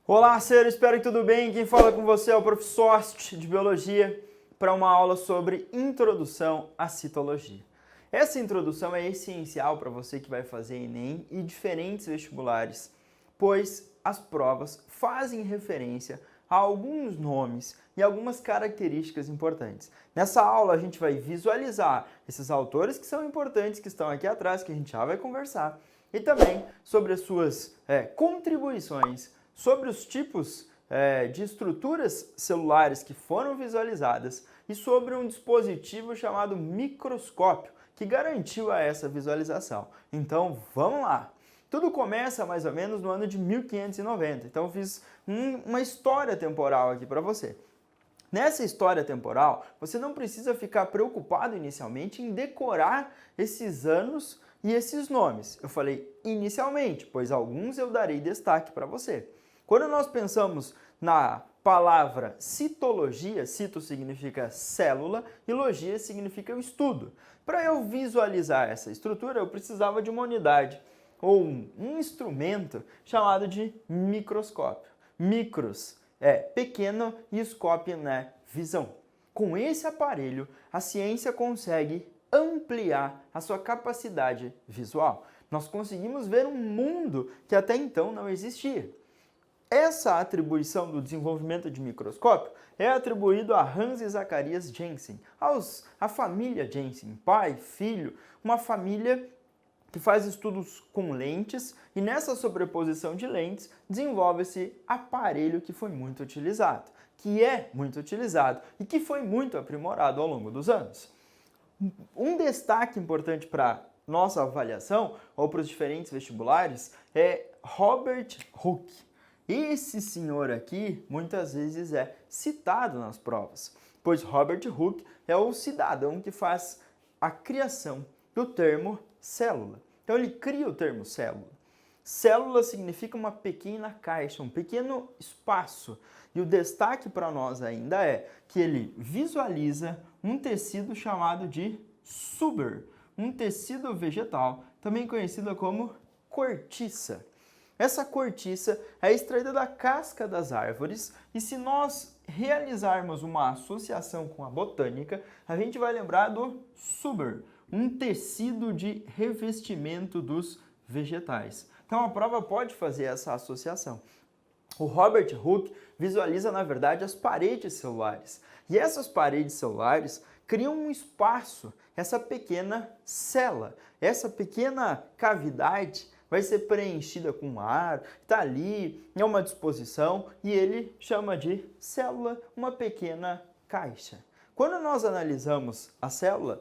Olá, ser, espero que tudo bem. Quem fala com você é o professor Ost de Biologia para uma aula sobre Introdução à Citologia. Essa introdução é essencial para você que vai fazer Enem e diferentes vestibulares, pois as provas fazem referência a alguns nomes e algumas características importantes. Nessa aula a gente vai visualizar esses autores que são importantes, que estão aqui atrás, que a gente já vai conversar, e também sobre as suas contribuições, sobre os tipos de estruturas celulares que foram visualizadas e sobre um dispositivo chamado microscópio que garantiu a essa visualização. Então vamos lá! Tudo começa mais ou menos no ano de 1590, então eu fiz uma história temporal aqui para você. Nessa história temporal, você não precisa ficar preocupado inicialmente em decorar esses anos e esses nomes. Eu falei inicialmente, pois alguns eu darei destaque para você. Quando nós pensamos na palavra citologia, cito significa célula e logia significa o estudo. Para eu visualizar essa estrutura, eu precisava de uma unidade ou um instrumento chamado de microscópio. Micros é pequeno e scópio é visão. Com esse aparelho, a ciência consegue ampliar a sua capacidade visual. Nós conseguimos ver um mundo que até então não existia. Essa atribuição do desenvolvimento de microscópio é atribuído a Hans e Zacharias Janssen, a família Janssen, pai, filho, uma família que faz estudos com lentes e nessa sobreposição de lentes desenvolve esse aparelho que foi muito utilizado, que é muito utilizado e que foi muito aprimorado ao longo dos anos. Um destaque importante para nossa avaliação ou para os diferentes vestibulares é Robert Hooke. Esse senhor aqui muitas vezes é citado nas provas, pois Robert Hooke é o cidadão que faz a criação do termo célula. Então ele cria o termo célula. Célula significa uma pequena caixa, um pequeno espaço. E o destaque para nós ainda é que ele visualiza um tecido chamado de suber, um tecido vegetal, também conhecido como cortiça. Essa cortiça é extraída da casca das árvores e se nós realizarmos uma associação com a botânica, a gente vai lembrar do suber, um tecido de revestimento dos vegetais. Então a prova pode fazer essa associação. O Robert Hooke visualiza, na verdade, as paredes celulares. E essas paredes celulares criam um espaço, essa pequena célula, essa pequena cavidade vai ser preenchida com ar, está ali, é uma disposição e ele chama de célula, uma pequena caixa. Quando nós analisamos a célula,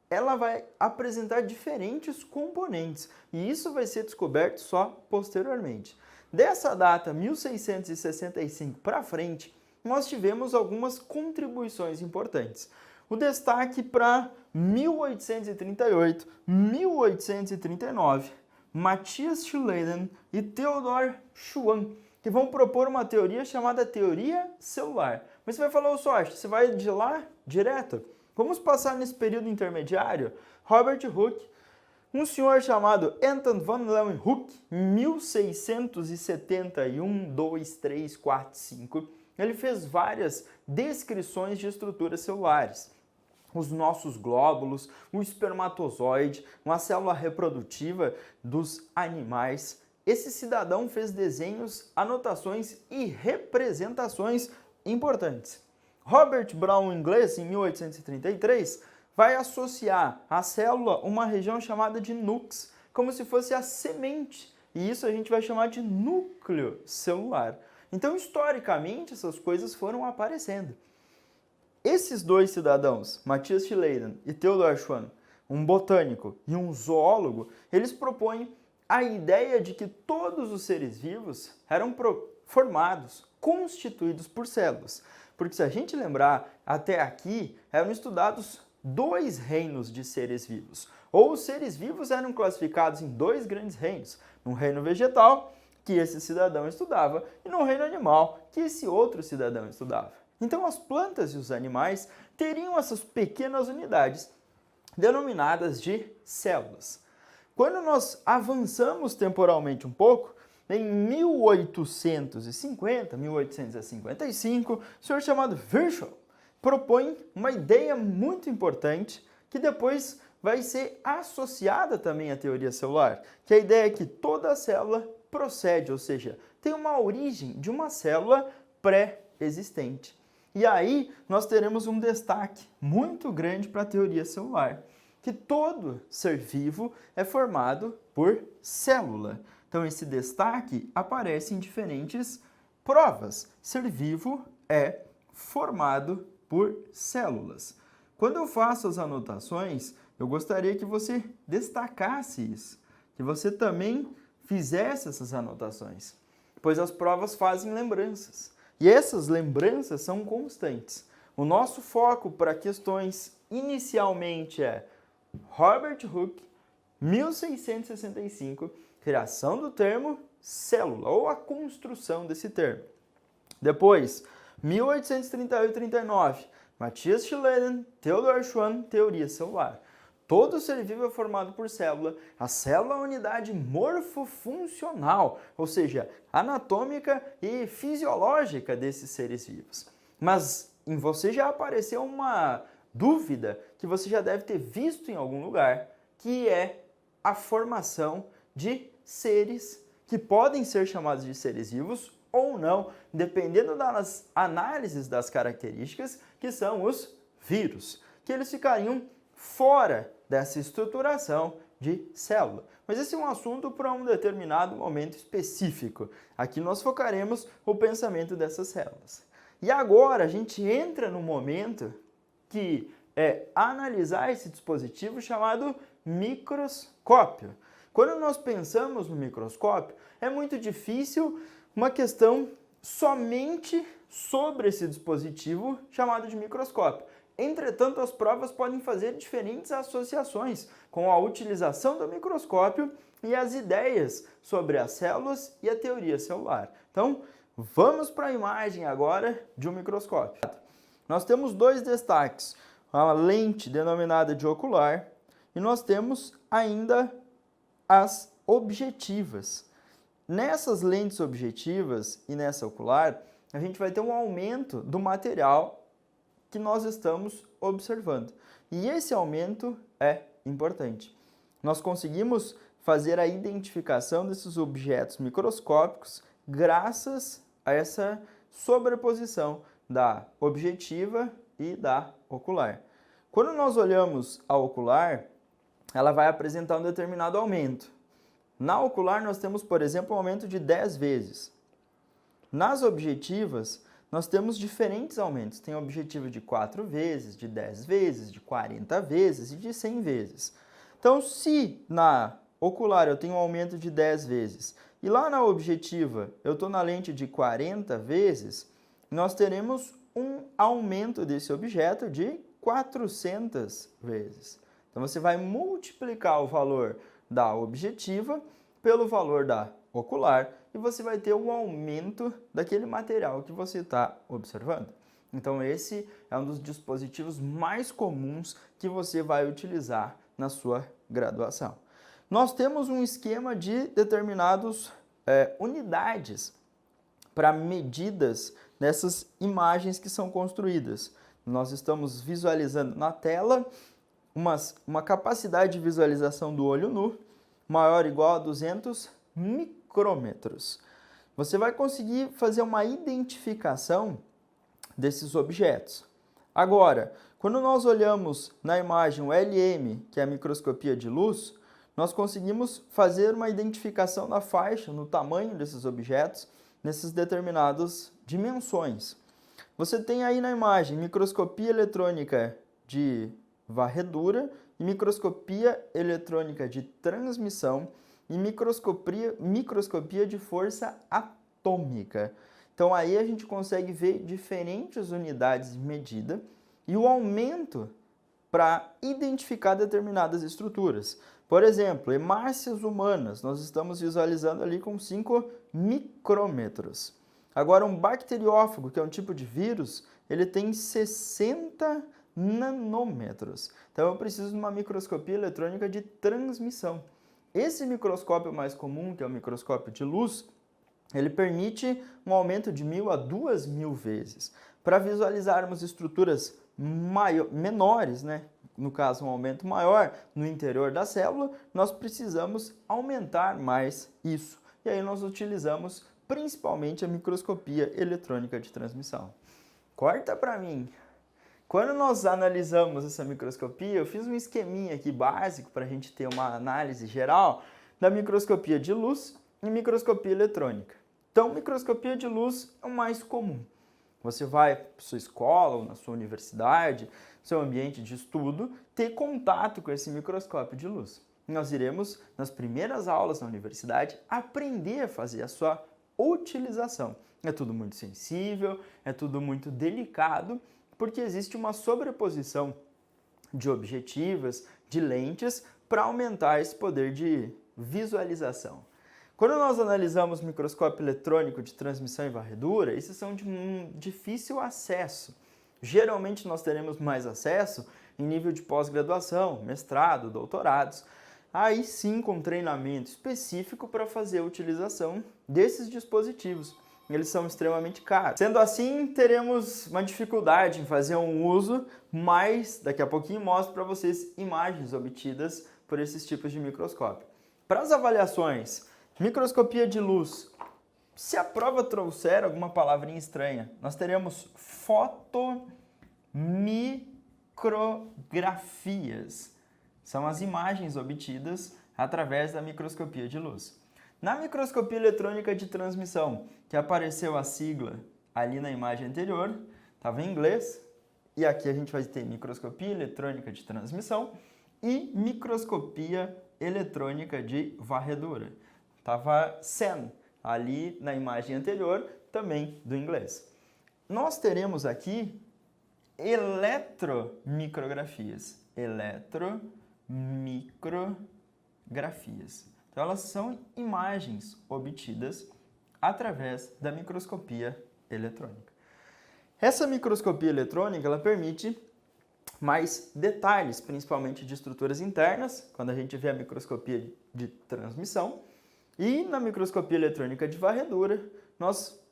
ela vai apresentar diferentes componentes e isso vai ser descoberto só posteriormente. Dessa data, 1665 para frente, nós tivemos algumas contribuições importantes. O destaque para 1838, 1839, Matthias Schleiden e Theodor Schwann, que vão propor uma teoria chamada teoria celular. Mas você vai falar, ô Soares, você vai de lá direto? Vamos passar nesse período intermediário? Robert Hooke, um senhor chamado Anton van Leeuwenhoek, 1671, 2, 3, 4, 5, ele fez várias descrições de estruturas celulares. Os nossos glóbulos, o espermatozoide, uma célula reprodutiva dos animais. Esse cidadão fez desenhos, anotações e representações importantes. Robert Brown, inglês, em 1833, vai associar à célula uma região chamada de nux, como se fosse a semente, e isso a gente vai chamar de núcleo celular. Então, historicamente, essas coisas foram aparecendo. Esses dois cidadãos, Matthias Schleiden e Theodor Schwann, um botânico e um zoólogo, eles propõem a ideia de que todos os seres vivos eram formados, constituídos por células. Porque se a gente lembrar, até aqui eram estudados dois reinos de seres vivos. Ou os seres vivos eram classificados em dois grandes reinos. No reino vegetal, que esse cidadão estudava, e no reino animal, que esse outro cidadão estudava. Então as plantas e os animais teriam essas pequenas unidades denominadas de células. Quando nós avançamos temporalmente um pouco, Em 1855, o senhor chamado Virchow propõe uma ideia muito importante que depois vai ser associada também à teoria celular, que a ideia é que toda célula procede, ou seja, tem uma origem de uma célula pré-existente. E aí nós teremos um destaque muito grande para a teoria celular, que todo ser vivo é formado por célula. Então esse destaque aparece em diferentes provas. Ser vivo é formado por células. Quando eu faço as anotações, eu gostaria que você destacasse isso, que você também fizesse essas anotações, pois as provas fazem lembranças. E essas lembranças são constantes. O nosso foco para questões inicialmente é Robert Hooke, 1665, criação do termo célula, ou a construção desse termo. Depois, 1838 e 39, Matthias Schleden, Theodor Schwann, teoria celular. Todo ser vivo é formado por célula. A célula é a unidade morfofuncional, ou seja, anatômica e fisiológica desses seres vivos. Mas em você já apareceu uma dúvida que você já deve ter visto em algum lugar, que é a formação de seres que podem ser chamados de seres vivos ou não, dependendo das análises das características, que são os vírus, que eles ficariam fora dessa estruturação de célula. Mas esse é um assunto para um determinado momento específico. Aqui nós focaremos o pensamento dessas células. E agora a gente entra no momento que é analisar esse dispositivo chamado microscópio. Quando nós pensamos no microscópio, é muito difícil uma questão somente sobre esse dispositivo chamado de microscópio. Entretanto, as provas podem fazer diferentes associações com a utilização do microscópio e as ideias sobre as células e a teoria celular. Então, vamos para a imagem agora de um microscópio. Nós temos dois destaques, a lente denominada de ocular e nós temos ainda as objetivas. Nessas lentes objetivas e nessa ocular, a gente vai ter um aumento do material que nós estamos observando. E esse aumento é importante. Nós conseguimos fazer a identificação desses objetos microscópicos graças a essa sobreposição da objetiva e da ocular. Quando nós olhamos a ocular, ela vai apresentar um determinado aumento. Na ocular nós temos, por exemplo, um aumento de 10 vezes. Nas objetivas, nós temos diferentes aumentos. Tem objetivo de 4 vezes, de 10 vezes, de 40 vezes e de 100 vezes. Então, se na ocular eu tenho um aumento de 10 vezes e lá na objetiva eu estou na lente de 40 vezes, nós teremos um aumento desse objeto de 400 vezes. Então, você vai multiplicar o valor da objetiva pelo valor da ocular e você vai ter um aumento daquele material que você está observando. Então esse é um dos dispositivos mais comuns que você vai utilizar na sua graduação. Nós temos um esquema de determinadas unidades para medidas nessas imagens que são construídas. Nós estamos visualizando na tela uma capacidade de visualização do olho nu maior ou igual a 200 micrômetros. Você vai conseguir fazer uma identificação desses objetos. Agora, quando nós olhamos na imagem o LM, que é a microscopia de luz, nós conseguimos fazer uma identificação da faixa, no tamanho desses objetos, nessas determinadas dimensões. Você tem aí na imagem microscopia eletrônica de varredura e microscopia eletrônica de transmissão e microscopia de força atômica. Então aí a gente consegue ver diferentes unidades de medida e o aumento para identificar determinadas estruturas. Por exemplo, hemácias humanas, nós estamos visualizando ali com 5 micrômetros. Agora um bacteriófago, que é um tipo de vírus, ele tem 60 nanômetros. Então eu preciso de uma microscopia eletrônica de transmissão. Esse microscópio mais comum, que é o microscópio de luz, Ele permite um aumento de 1.000 a 2.000 vezes. Para visualizarmos estruturas menores, né? No caso um aumento maior no interior da célula, nós precisamos aumentar mais isso. E aí nós utilizamos principalmente a microscopia eletrônica de transmissão. Corta para mim! Quando nós analisamos essa microscopia, eu fiz um esqueminha aqui básico para a gente ter uma análise geral da microscopia de luz e microscopia eletrônica. Então, microscopia de luz é o mais comum. Você vai para sua escola ou na sua universidade, seu ambiente de estudo, ter contato com esse microscópio de luz. Nós iremos, nas primeiras aulas na universidade, aprender a fazer a sua utilização. É tudo muito sensível, é tudo muito delicado, porque existe uma sobreposição de objetivas, de lentes, para aumentar esse poder de visualização. Quando nós analisamos microscópio eletrônico de transmissão e varredura, esses são de difícil acesso. Geralmente nós teremos mais acesso em nível de pós-graduação, mestrado, doutorados. Aí sim com treinamento específico para fazer a utilização desses dispositivos. Eles são extremamente caros. Sendo assim, teremos uma dificuldade em fazer um uso, mas daqui a pouquinho mostro para vocês imagens obtidas por esses tipos de microscópio. Para as avaliações, microscopia de luz. Se a prova trouxer alguma palavrinha estranha, nós teremos fotomicrografias. São as imagens obtidas através da microscopia de luz. Na microscopia eletrônica de transmissão, que apareceu a sigla ali na imagem anterior, estava em inglês, e aqui a gente vai ter microscopia eletrônica de transmissão e microscopia eletrônica de varredura. Estava SEN ali na imagem anterior, também do inglês. Nós teremos aqui eletromicrografias. Eletromicrografias. Então, elas são imagens obtidas através da microscopia eletrônica. Essa microscopia eletrônica ela permite mais detalhes, principalmente de estruturas internas, quando a gente vê a microscopia de transmissão. E na microscopia eletrônica de varredura,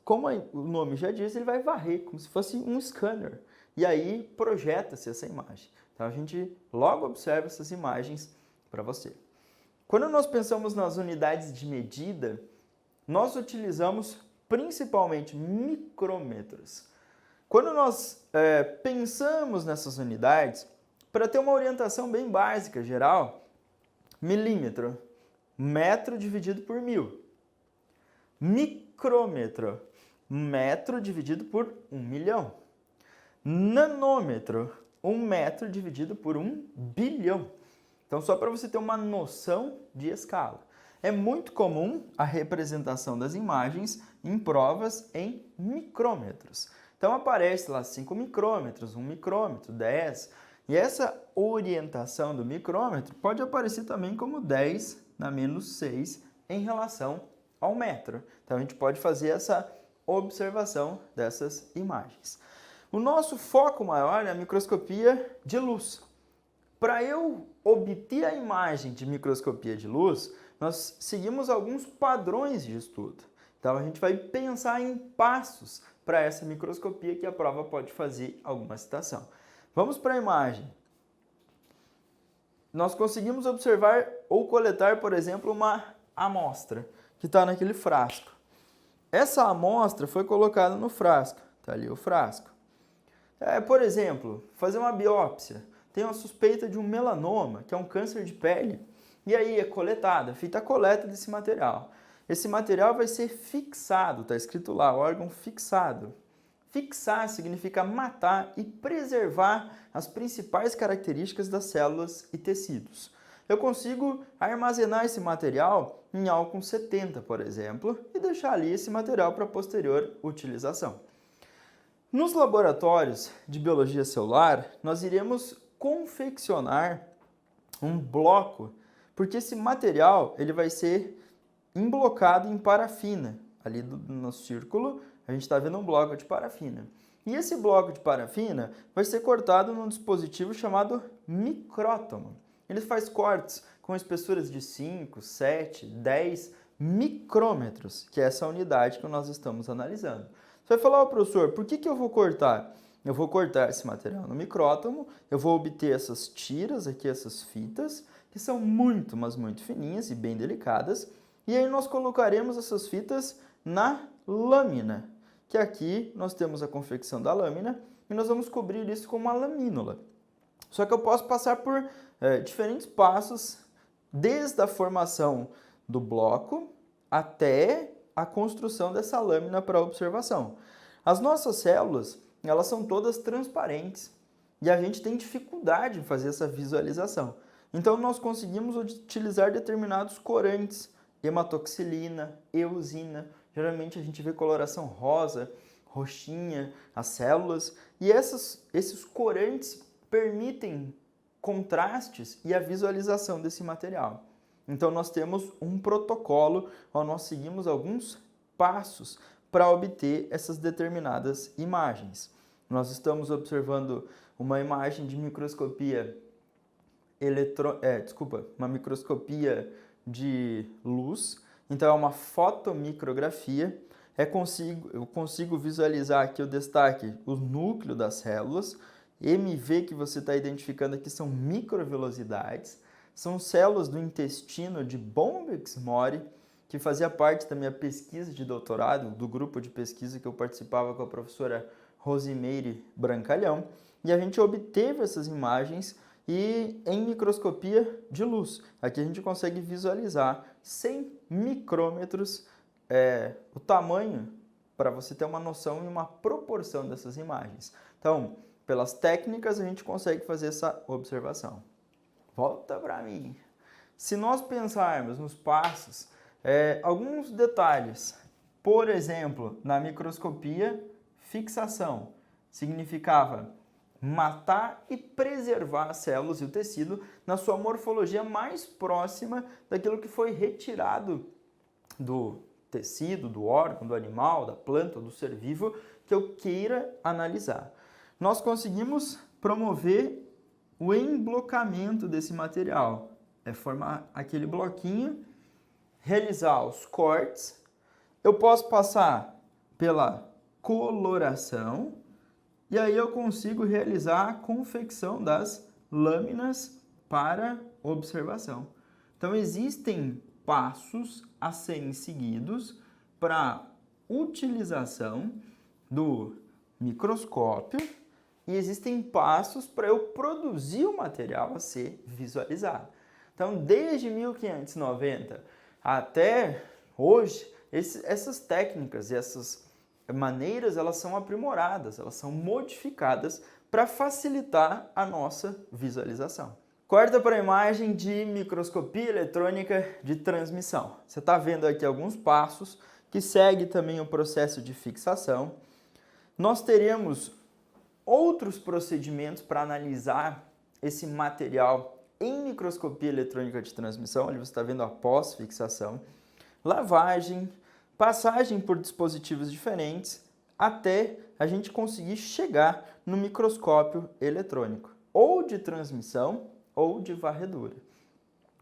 como o nome já diz, ele vai varrer, como se fosse um scanner. E aí projeta-se essa imagem. Então, a gente logo observa essas imagens para você. Quando nós pensamos nas unidades de medida, nós utilizamos principalmente micrômetros. Quando nós pensamos nessas unidades, para ter uma orientação bem básica, geral, milímetro, metro dividido por 1000. Micrômetro, metro dividido por 1.000.000. Nanômetro, 1 metro dividido por 1 bilhão. Então, só para você ter uma noção de escala. É muito comum a representação das imagens em provas em micrômetros. Então, aparece lá 5 micrômetros, 1 micrômetro, 10. E essa orientação do micrômetro pode aparecer também como 10 na menos 6 em relação ao metro. Então, a gente pode fazer essa observação dessas imagens. O nosso foco maior é a microscopia de luz. Para eu obter a imagem de microscopia de luz, nós seguimos alguns padrões de estudo. Então, a gente vai pensar em passos para essa microscopia que a prova pode fazer alguma citação. Vamos para a imagem. Nós conseguimos observar ou coletar, por exemplo, uma amostra que está naquele frasco. Essa amostra foi colocada no frasco. Está ali o frasco. Por exemplo, fazer uma biópsia. Tem uma suspeita de um melanoma, que é um câncer de pele. E aí é coletada, feita a coleta desse material. Esse material vai ser fixado, está escrito lá, órgão fixado. Fixar significa matar e preservar as principais características das células e tecidos. Eu consigo armazenar esse material em álcool 70, por exemplo, e deixar ali esse material para posterior utilização. Nos laboratórios de biologia celular, nós iremos confeccionar um bloco, porque esse material ele vai ser emblocado em parafina. Ali no círculo, a gente está vendo um bloco de parafina. E esse bloco de parafina vai ser cortado num dispositivo chamado micrótomo. Ele faz cortes com espessuras de 5, 7, 10 micrômetros, que é essa unidade que nós estamos analisando. Você vai falar, professor, por que eu vou cortar? Eu vou cortar esse material no micrótomo, eu vou obter essas tiras aqui, essas fitas, que são muito, mas muito fininhas e bem delicadas, e aí nós colocaremos essas fitas na lâmina, que aqui nós temos a confecção da lâmina, e nós vamos cobrir isso com uma lamínula. Só que eu posso passar por diferentes passos, desde a formação do bloco até a construção dessa lâmina para observação. As nossas células, elas são todas transparentes e a gente tem dificuldade em fazer essa visualização. Então nós conseguimos utilizar determinados corantes, hematoxilina, eosina. Geralmente a gente vê coloração rosa, roxinha, as células, e esses corantes permitem contrastes e a visualização desse material. Então nós temos um protocolo, onde nós seguimos alguns passos para obter essas determinadas imagens. Nós estamos observando uma imagem de microscopia uma microscopia de luz, então é uma fotomicrografia. Eu consigo visualizar aqui o destaque, o núcleo das células. MV que você está identificando aqui são microvelocidades, são células do intestino de Bombeck-Mori, que fazia parte da minha pesquisa de doutorado, do grupo de pesquisa que eu participava com a professora Rosimeire Brancalhão, e a gente obteve essas imagens e em microscopia de luz. Aqui a gente consegue visualizar 100 micrômetros, o tamanho, para você ter uma noção e uma proporção dessas imagens. Então, pelas técnicas, a gente consegue fazer essa observação. Volta para mim. Se nós pensarmos nos passos, alguns detalhes, por exemplo, na microscopia, fixação significava matar e preservar as células e o tecido na sua morfologia mais próxima daquilo que foi retirado do tecido, do órgão, do animal, da planta, do ser vivo que eu queira analisar. Nós conseguimos promover o emblocamento desse material, formar aquele bloquinho, realizar os cortes. Eu posso passar pela coloração e aí eu consigo realizar a confecção das lâminas para observação. Então existem passos a serem seguidos para utilização do microscópio e existem passos para eu produzir o material a ser visualizado. Então, desde 1590 até hoje, essas técnicas e essas maneiras, elas são aprimoradas, elas são modificadas para facilitar a nossa visualização. Corta para a imagem de microscopia eletrônica de transmissão. Você está vendo aqui alguns passos que segue também o processo de fixação. Nós teremos outros procedimentos para analisar esse material em microscopia eletrônica de transmissão. Ali você está vendo a pós-fixação, lavagem, passagem por dispositivos diferentes, até a gente conseguir chegar no microscópio eletrônico, ou de transmissão ou de varredura.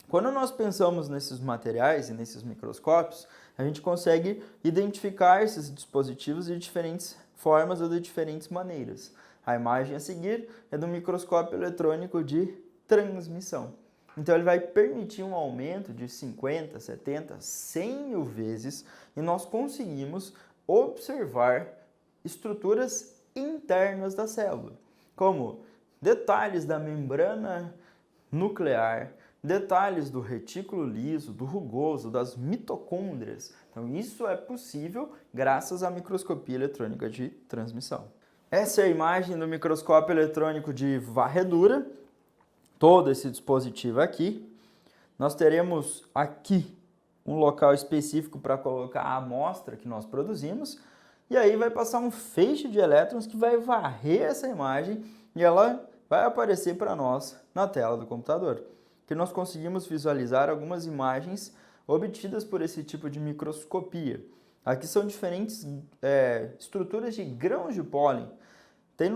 Quando nós pensamos nesses materiais e nesses microscópios, a gente consegue identificar esses dispositivos de diferentes formas ou de diferentes maneiras. A imagem a seguir é do microscópio eletrônico de transmissão. Então ele vai permitir um aumento de 50, 70, 100 mil vezes e nós conseguimos observar estruturas internas da célula, como detalhes da membrana nuclear, detalhes do retículo liso, do rugoso, das mitocôndrias. Então isso é possível graças à microscopia eletrônica de transmissão. Essa é a imagem do microscópio eletrônico de varredura, todo esse dispositivo aqui. Nós teremos aqui um local específico para colocar a amostra que nós produzimos, e aí vai passar um feixe de elétrons que vai varrer essa imagem e ela vai aparecer para nós na tela do computador, que nós conseguimos visualizar algumas imagens obtidas por esse tipo de microscopia. Aqui são diferentes estruturas de grãos de pólen. Tem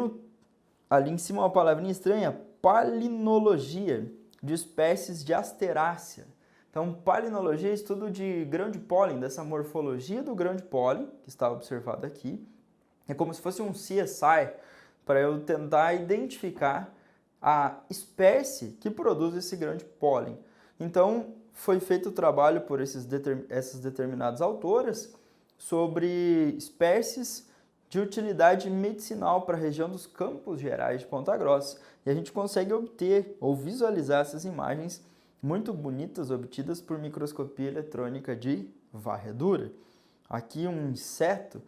ali em cima uma palavrinha estranha, palinologia de espécies de asterácea. Então, Então, palinologia é estudo de grão de pólen, dessa morfologia do grão de pólen, que está observado aqui. É como se fosse um CSI, para eu tentar identificar a espécie que produz esse grão de pólen. Então, foi feito o trabalho por essas determinadas autoras sobre espécies de utilidade medicinal para a região dos Campos Gerais de Ponta Grossa. E a gente consegue obter ou visualizar essas imagens muito bonitas obtidas por microscopia eletrônica de varredura. Aqui um inseto,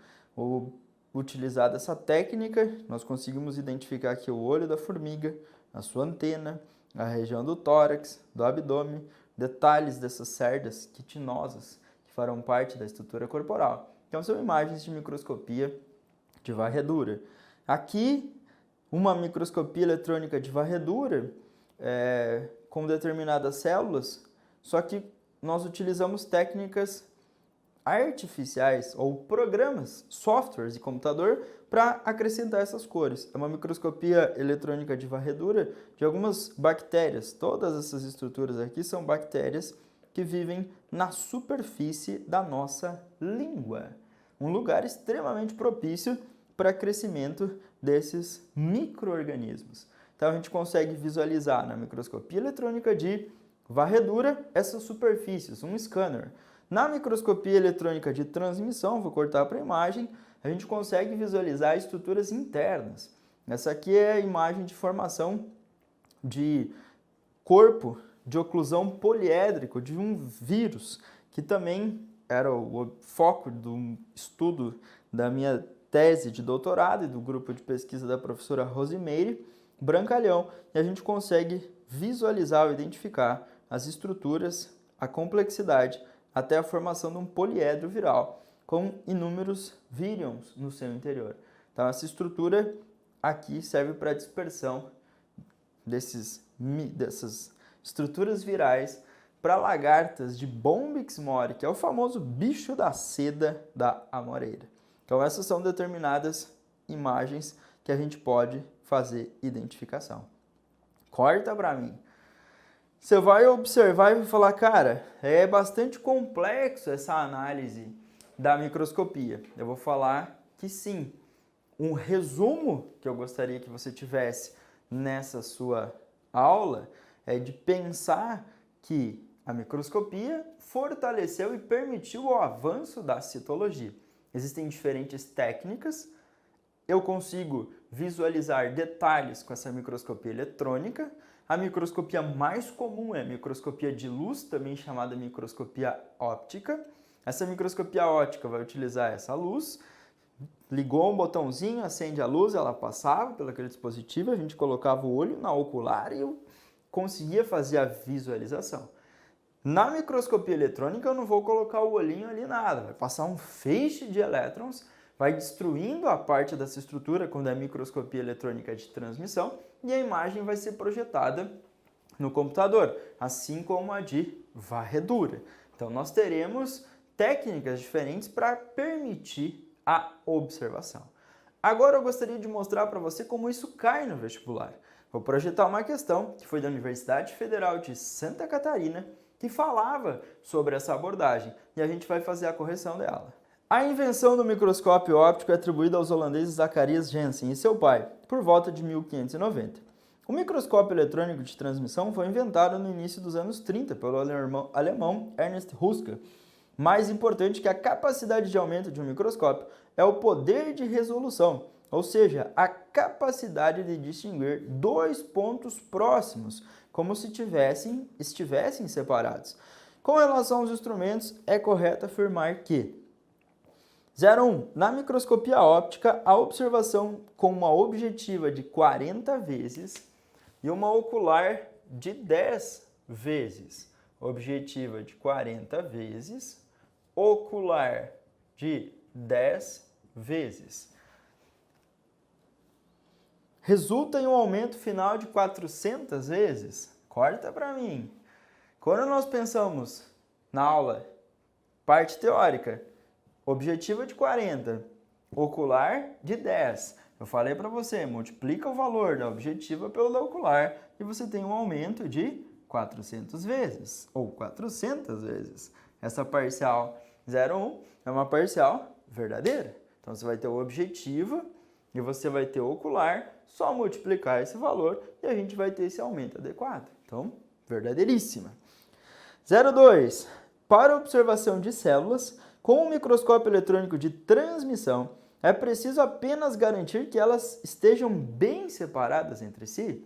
utilizada essa técnica, nós conseguimos identificar aqui o olho da formiga, a sua antena, a região do tórax, do abdômen, detalhes dessas cerdas quitinosas que farão parte da estrutura corporal. Então são imagens de microscopia de varredura. Aqui, uma microscopia eletrônica de varredura com determinadas células, só que nós utilizamos técnicas artificiais ou programas, softwares de computador para acrescentar essas cores. É uma microscopia eletrônica de varredura de algumas bactérias. Todas essas estruturas aqui são bactérias que vivem na superfície da nossa língua. Um lugar extremamente propício para crescimento desses micro-organismos. Então a gente consegue visualizar na microscopia eletrônica de varredura essas superfícies, um scanner. Na microscopia eletrônica de transmissão, vou cortar para a imagem, a gente consegue visualizar estruturas internas. Essa aqui é a imagem de formação de corpo de oclusão poliédrico de um vírus, que também era o foco do estudo da minha tese de doutorado e do grupo de pesquisa da professora Rosimeire Brancalhão, e a gente consegue visualizar ou identificar as estruturas, a complexidade, até a formação de um poliedro viral, com inúmeros vírions no seu interior. Então essa estrutura aqui serve para a dispersão dessas estruturas virais para lagartas de Bombyx mori, que é o famoso bicho da seda da amoreira. Então essas são determinadas imagens que a gente pode fazer identificação. Corta para mim. Você vai observar e vai falar, cara, é bastante complexo essa análise da microscopia. Eu vou falar que sim. Um resumo que eu gostaria que você tivesse nessa sua aula é de pensar que a microscopia fortaleceu e permitiu o avanço da citologia. Existem diferentes técnicas. Eu consigo visualizar detalhes com essa microscopia eletrônica. A microscopia mais comum é a microscopia de luz, também chamada microscopia óptica. Essa microscopia óptica vai utilizar essa luz, ligou um botãozinho, acende a luz, ela passava pelo aquele dispositivo, a gente colocava o olho na ocular e eu conseguia fazer a visualização. Na microscopia eletrônica eu não vou colocar o olhinho ali nada, vai passar um feixe de elétrons, vai destruindo a parte dessa estrutura quando é a microscopia eletrônica de transmissão e a imagem vai ser projetada no computador, assim como a de varredura. Então nós teremos técnicas diferentes para permitir a observação. Agora eu gostaria de mostrar para você como isso cai no vestibular. Vou projetar uma questão que foi da Universidade Federal de Santa Catarina que falava sobre essa abordagem e a gente vai fazer a correção dela. A invenção do microscópio óptico é atribuída aos holandeses Zacharias Janssen e seu pai, por volta de 1590. O microscópio eletrônico de transmissão foi inventado no início dos anos 30 pelo alemão Ernst Ruska. Mais importante que a capacidade de aumento de um microscópio é o poder de resolução, ou seja, a capacidade de distinguir dois pontos próximos, como se estivessem separados. Com relação aos instrumentos, é correto afirmar que 01. Na microscopia óptica, a observação com uma objetiva de 40 vezes e uma ocular de 10 vezes. Objetiva de 40 vezes, ocular de 10 vezes. Resulta em um aumento final de 400 vezes? Corta para mim. Quando nós pensamos na aula, parte teórica, objetiva de 40, ocular de 10. Eu falei para você, multiplica o valor da objetiva pelo da ocular e você tem um aumento de 400 vezes, ou 400 vezes. Essa parcial 0,1 é uma parcial verdadeira. Então, você vai ter o objetivo e você vai ter o ocular, só multiplicar esse valor e a gente vai ter esse aumento adequado. Então, verdadeiríssima. 0,2. Para observação de células, com um microscópio eletrônico de transmissão, é preciso apenas garantir que elas estejam bem separadas entre si.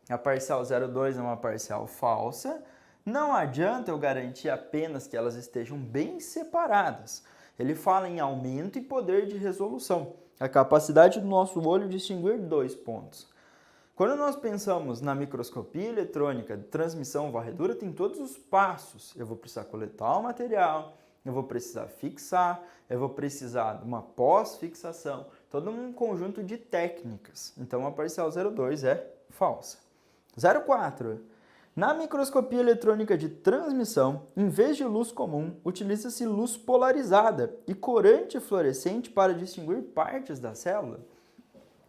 A parcial 0,2 é uma parcial falsa. Não adianta eu garantir apenas que elas estejam bem separadas. Ele fala em aumento e poder de resolução, a capacidade do nosso olho de distinguir dois pontos. Quando nós pensamos na microscopia eletrônica de transmissão varredura, tem todos os passos. Eu vou precisar coletar o material, eu vou precisar fixar, eu vou precisar de uma pós-fixação, todo um conjunto de técnicas. Então, a parcial 0,2 é falsa. 0,4. Na microscopia eletrônica de transmissão, em vez de luz comum, utiliza-se luz polarizada e corante fluorescente para distinguir partes da célula.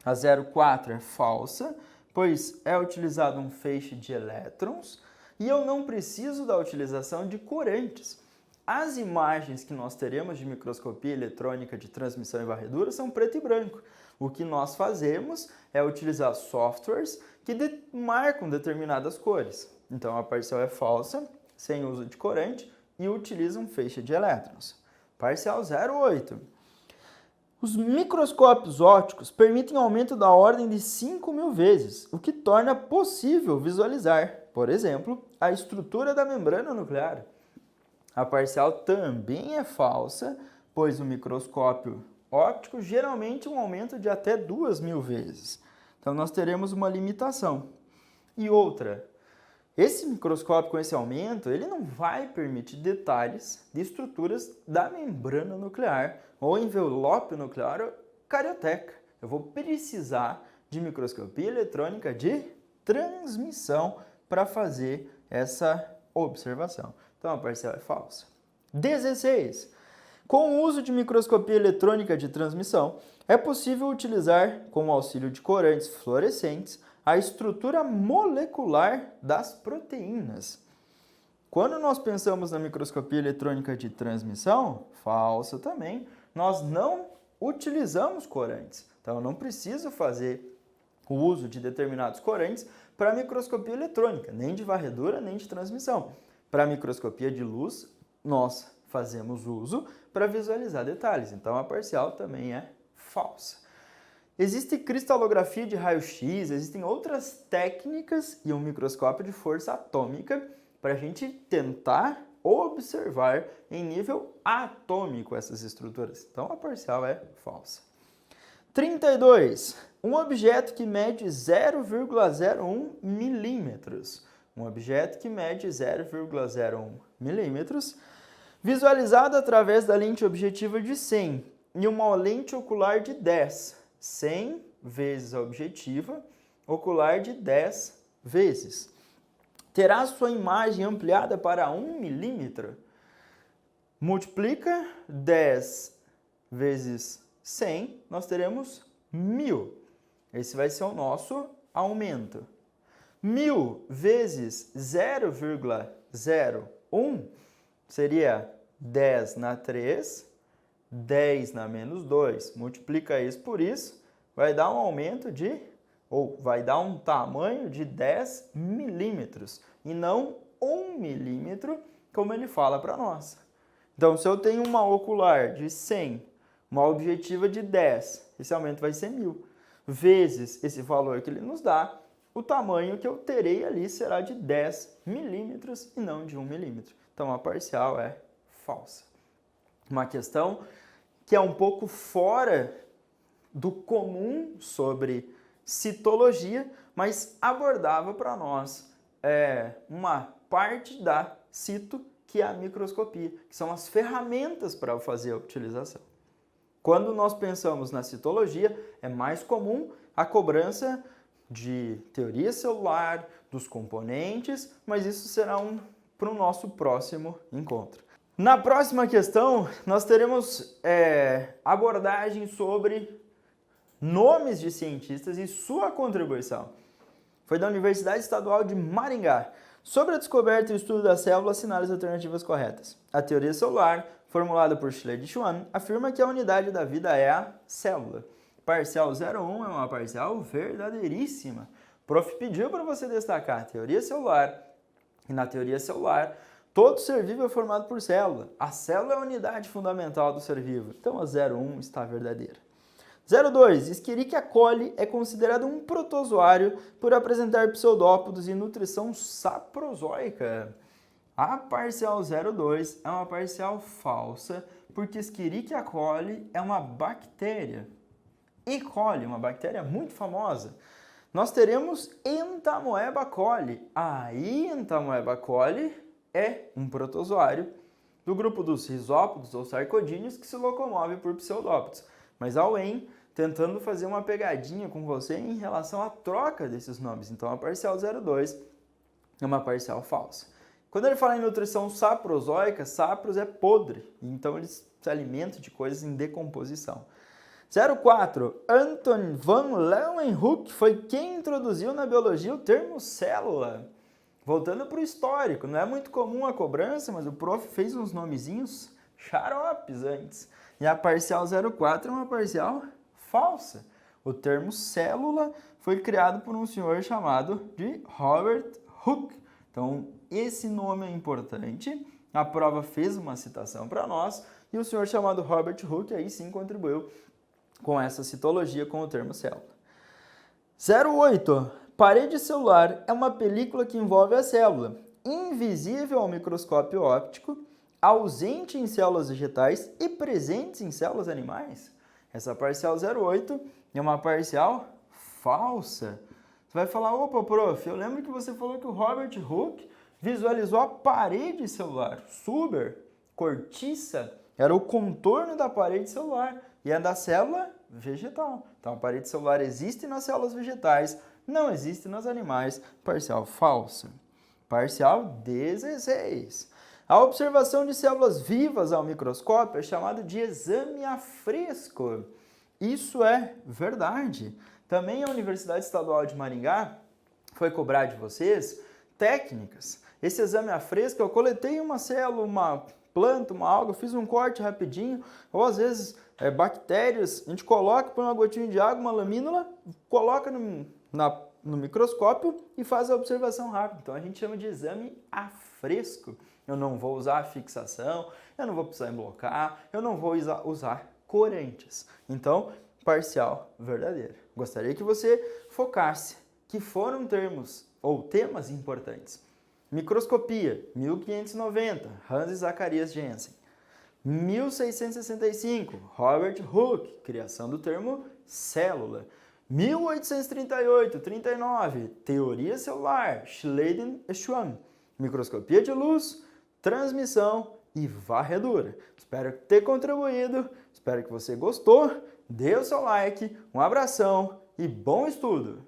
A 0,4 é falsa, pois é utilizado um feixe de elétrons e eu não preciso da utilização de corantes. As imagens que nós teremos de microscopia eletrônica de transmissão e varredura são preto e branco. O que nós fazemos é utilizar softwares que marcam determinadas cores. Então, a parcial é falsa, sem uso de corante, e utiliza um feixe de elétrons. Parcial 0,8. Os microscópios ópticos permitem aumento da ordem de 5.000 vezes, o que torna possível visualizar, por exemplo, a estrutura da membrana nuclear. A parcial também é falsa, pois o microscópio óptico geralmente um aumento de até 2.000 vezes. Então, nós teremos uma limitação. E outra, esse microscópio com esse aumento, ele não vai permitir detalhes de estruturas da membrana nuclear ou envelope nuclear ou carioteca. Eu vou precisar de microscopia eletrônica de transmissão para fazer essa observação. Então, a parcial é falsa. 16. Com o uso de microscopia eletrônica de transmissão, é possível utilizar, com o auxílio de corantes fluorescentes, a estrutura molecular das proteínas. Quando nós pensamos na microscopia eletrônica de transmissão, falsa também, nós não utilizamos corantes. Então, eu não preciso fazer o uso de determinados corantes para a microscopia eletrônica, nem de varredura, nem de transmissão. Para a microscopia de luz, nós fazemos uso para visualizar detalhes. Então, a parcial também é falsa. Existe cristalografia de raio-x, existem outras técnicas e um microscópio de força atômica para a gente tentar observar em nível atômico essas estruturas. Então, a parcial é falsa. 32. Um objeto que mede 0,01 milímetros. Um objeto que mede 0,01 milímetros, visualizado através da lente objetiva de 100 e uma lente ocular de 10. 100 vezes a objetiva, ocular de 10 vezes. Terá sua imagem ampliada para 1 milímetro. Multiplica 10 vezes 100, nós teremos 1.000. Esse vai ser o nosso aumento. 1.000 vezes 0,01 seria 10 na 3, 10 na menos 2. Multiplica isso por isso, vai dar um aumento de, ou vai dar um tamanho de 10 milímetros, e não 1 milímetro, como ele fala para nós. Então, se eu tenho uma ocular de 100, uma objetiva de 10, esse aumento vai ser 1.000, vezes esse valor que ele nos dá, o tamanho que eu terei ali será de 10 milímetros e não de 1 milímetro. Então, a parcial é falsa. Uma questão que é um pouco fora do comum sobre citologia, mas abordava para nós uma parte da cito, que é a microscopia, que são as ferramentas para fazer a utilização. Quando nós pensamos na citologia, é mais comum a cobrança de teoria celular, dos componentes, mas isso será para o nosso próximo encontro. Na próxima questão, nós teremos abordagem sobre nomes de cientistas e sua contribuição. Foi da Universidade Estadual de Maringá, Sobre a descoberta e o estudo da célula, assinale as alternativas corretas. A teoria celular, formulada por Shiley de Schwann, afirma que a unidade da vida é a célula. Parcial 01 é uma parcial verdadeiríssima. O prof pediu para você destacar a teoria celular, e na teoria celular, todo ser vivo é formado por célula. A célula é a unidade fundamental do ser vivo. Então a 01 está verdadeira. 02. Escherichia coli é considerado um protozoário por apresentar pseudópodos e nutrição saprozoica. A parcial 02 é uma parcial falsa, porque Escherichia coli é uma bactéria. E. coli, uma bactéria muito famosa. Nós teremos Entamoeba coli. A Entamoeba coli é um protozoário do grupo dos risópodos ou sarcodíneos que se locomove por pseudópodos. Mas a UEM tentando fazer uma pegadinha com você em relação à troca desses nomes. Então a parcial 02 é uma parcial falsa. Quando ele fala em nutrição saprozoica, sapros é podre, então eles se alimentam de coisas em decomposição. 04. Anton van Leeuwenhoek foi quem introduziu na biologia o termo célula. Voltando para o histórico, não é muito comum a cobrança, mas o prof fez uns nomezinhos xaropes antes. E a parcial 04 é uma parcial falsa. O termo célula foi criado por um senhor chamado de Robert Hooke. Então, esse nome é importante. A prova fez uma citação para nós e o senhor chamado Robert Hooke aí sim contribuiu com essa citologia com o termo célula. 08. Parede celular é uma película que envolve a célula, invisível ao microscópio óptico, ausente em células vegetais e presente em células animais. Essa parcial 08 é uma parcial falsa. Você vai falar, opa, prof, eu lembro que você falou que o Robert Hooke visualizou a parede celular. Suber, cortiça, era o contorno da parede celular e é da célula vegetal. Então a parede celular existe nas células vegetais, não existe nos animais. Parcial falsa. Parcial 16. A observação de células vivas ao microscópio é chamado de exame a fresco. Isso é verdade. Também a Universidade Estadual de Maringá foi cobrar de vocês técnicas. Esse exame a fresco, eu coletei uma célula, uma planta, uma alga, fiz um corte rapidinho, ou às vezes bactérias, a gente coloca, põe uma gotinha de água, uma lamínula, coloca no microscópio e faz a observação rápida. Então a gente chama de exame a fresco. Eu não vou usar fixação, eu não vou precisar emblocar, eu não vou usar corantes. Então, parcial verdadeiro. Gostaria que você focasse que foram termos ou temas importantes. Microscopia, 1590, Hans e Zacharias Jensen. 1665, Robert Hooke, criação do termo célula. 1838-39, teoria celular, Schleiden e Schwann. Microscopia de luz, transmissão e varredura. Espero ter contribuído, espero que você gostou. Dê o seu like, um abração e bom estudo!